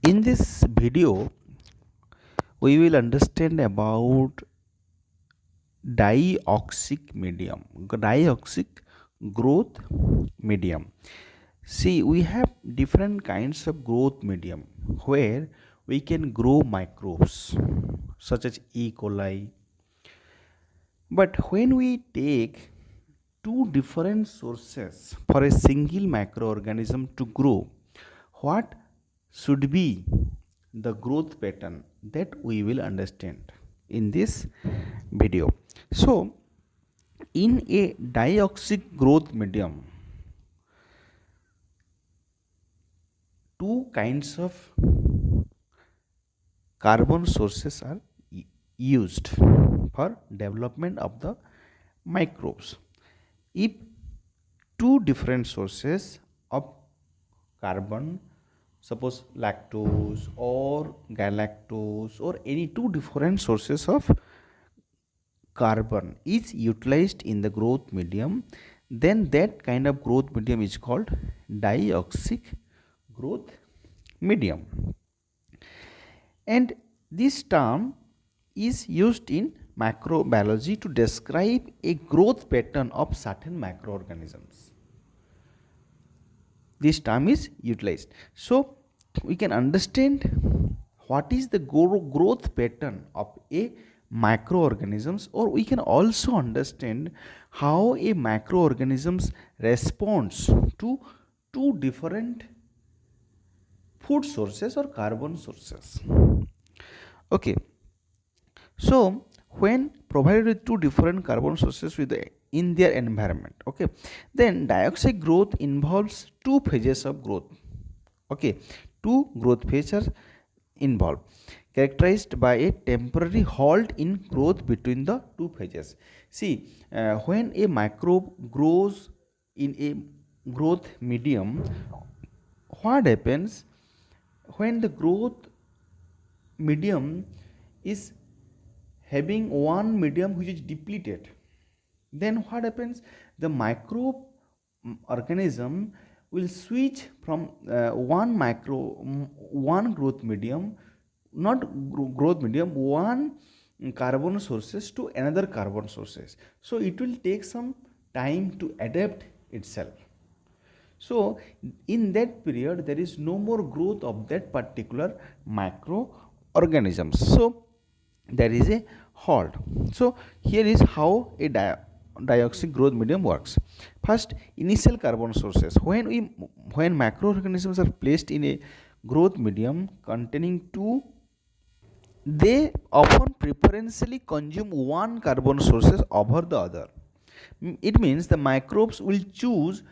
In this video, we will understand about diauxic medium, diauxic growth medium. See, we have different kinds of growth medium where we can grow microbes such as E. coli. But when we take two different sources for a single microorganism to grow, what should be the growth pattern that we will understand in this video. So, in a diauxic growth medium, two kinds of carbon sources are used for development of the microbes. If two different sources of carbon, suppose lactose or galactose or any two different sources of carbon is utilized in the growth medium, then that kind of growth medium is called diauxic growth medium. And this term is used in microbiology to describe a growth pattern of certain microorganisms. This term is utilized. So, we can understand what is the growth pattern of a microorganisms, or we can also understand how a microorganisms responds to two different food sources or carbon sources. Okay, so when provided with two different carbon sources in their environment, okay, then diauxic growth involves two phases of growth. Okay, two growth phases involved, characterized by a temporary halt in growth between the two phases. See, when a microbe grows in a growth medium, what happens when the growth medium is having one medium which is depleted? Then what happens? The microbe organism will switch from one growth medium, not growth medium, one carbon sources to another carbon sources. So it will take some time to adapt itself. So in that period there is no more growth of that particular microorganisms. So there is a halt. So here is how a diauxic growth medium works. First, initial carbon sources. When microorganisms are placed in a growth medium containing two, they often preferentially consume one carbon sources over the other. It means the microbes will choose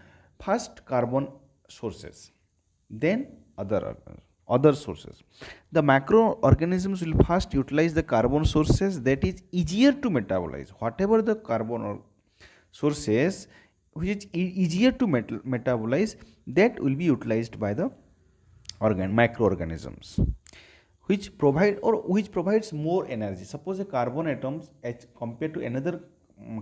first carbon sources, then other sources. The microorganisms will first utilize the carbon sources that is easier to metabolize. Whatever the carbon sources which is easier to metabolize, that will be utilized by the microorganisms, which provides more energy. Suppose a carbon atom as compared to another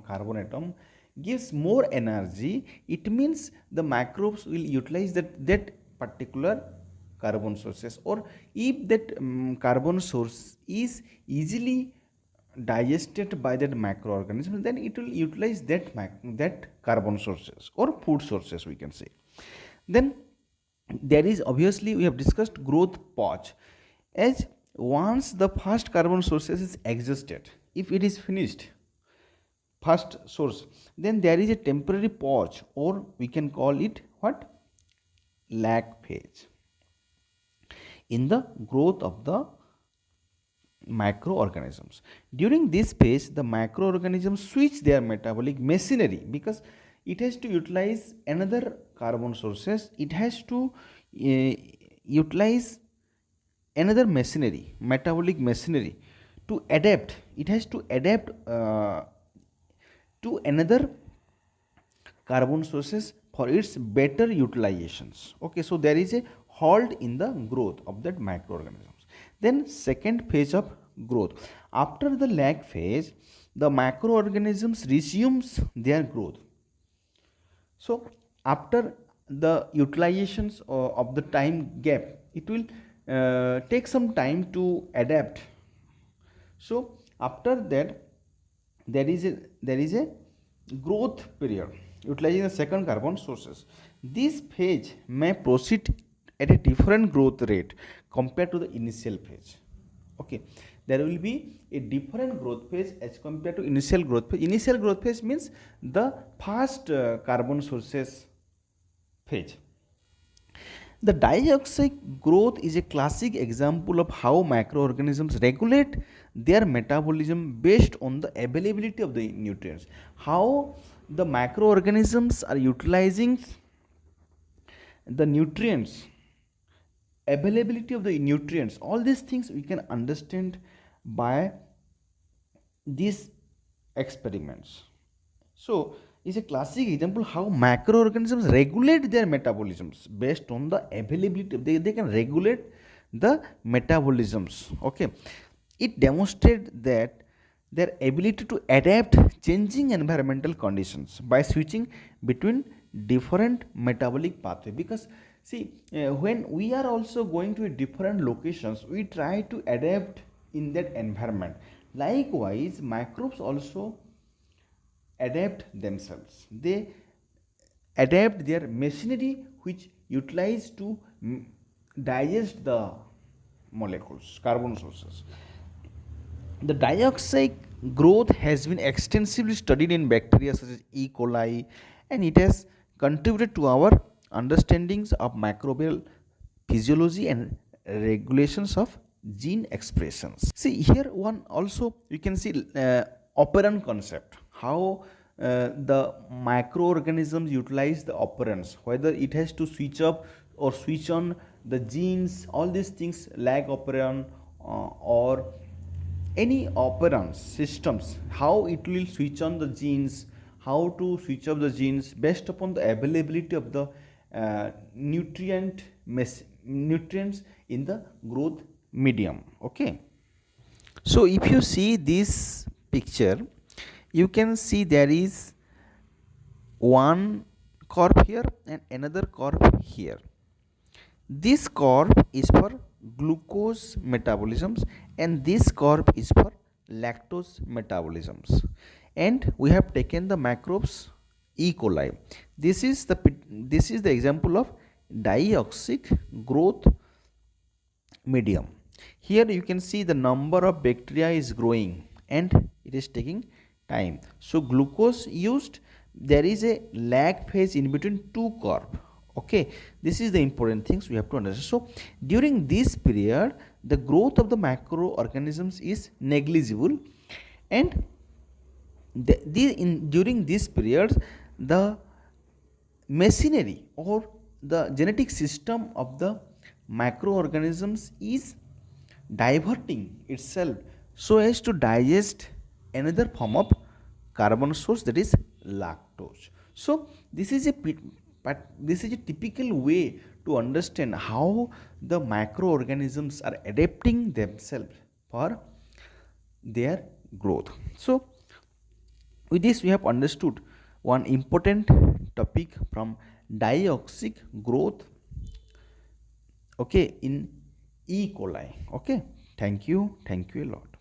carbon atom gives more energy, it means the microbes will utilize that particular carbon sources. Or if that carbon source is easily digested by that microorganism, then it will utilize that carbon sources or food sources, we can say. Then there is, obviously we have discussed growth pause. As once the first carbon sources is exhausted, if it is finished first source, then there is a temporary pause, or we can call it what, lag phase in the growth of the microorganisms. During this phase, the microorganisms switch their metabolic machinery, because it has to utilize another carbon sources, it has to utilize another machinery, metabolic machinery, to adapt. It has to adapt to another carbon sources for its better utilizations. Okay, so there is a halt in the growth of that microorganisms. Then second phase of growth. After the lag phase, the microorganisms resumes their growth. So after the utilizations of the time gap, it will take some time to adapt. So after that, there is a growth period utilizing the second carbon sources. This phase may proceed at a different growth rate compared to the initial phase. Okay, there will be a different growth phase as compared to initial growth phase. Initial growth phase means the first carbon sources phase. The dioxic growth is a classic example of how microorganisms regulate their metabolism based on the availability of the nutrients. How the microorganisms are utilizing the nutrients, availability of the nutrients, all these things we can understand by these experiments. So is a classic example how microorganisms regulate their metabolisms based on the availability. They can regulate the metabolisms. Okay, it demonstrates that their ability to adapt changing environmental conditions by switching between different metabolic pathway. Because see, when we are also going to a different locations, we try to adapt in that environment. Likewise, microbes also adapt themselves. They adapt their machinery which utilize to digest the molecules, carbon sources. The dioxide growth has been extensively studied in bacteria such as E. coli, and it has contributed to our understandings of microbial physiology and regulations of gene expressions. See here, one also you can see operand concept, how the microorganisms utilize the operands, whether it has to switch up or switch on the genes, all these things, lag operand or any operand systems, how it will switch on the genes, how to switch off the genes based upon the availability of the nutrients in the growth medium. Okay, so if you see this picture, you can see there is one curve here and another curve here. This curve is for glucose metabolisms and this curve is for lactose metabolisms, and we have taken the microbes E. coli. This is the example of dioxic growth medium. Here you can see the number of bacteria is growing and it is taking time. So glucose used, there is a lag phase in between two curve. Okay, this is the important things we have to understand. So during this period, the growth of the microorganisms is negligible, and during this period, the machinery or the genetic system of the microorganisms is diverting itself so as to digest another form of carbon source, that is lactose. So this is a typical way to understand how the microorganisms are adapting themselves for their growth. So with this we have understood one important topic from dioxic growth, okay, in E. coli. Okay, thank you a lot.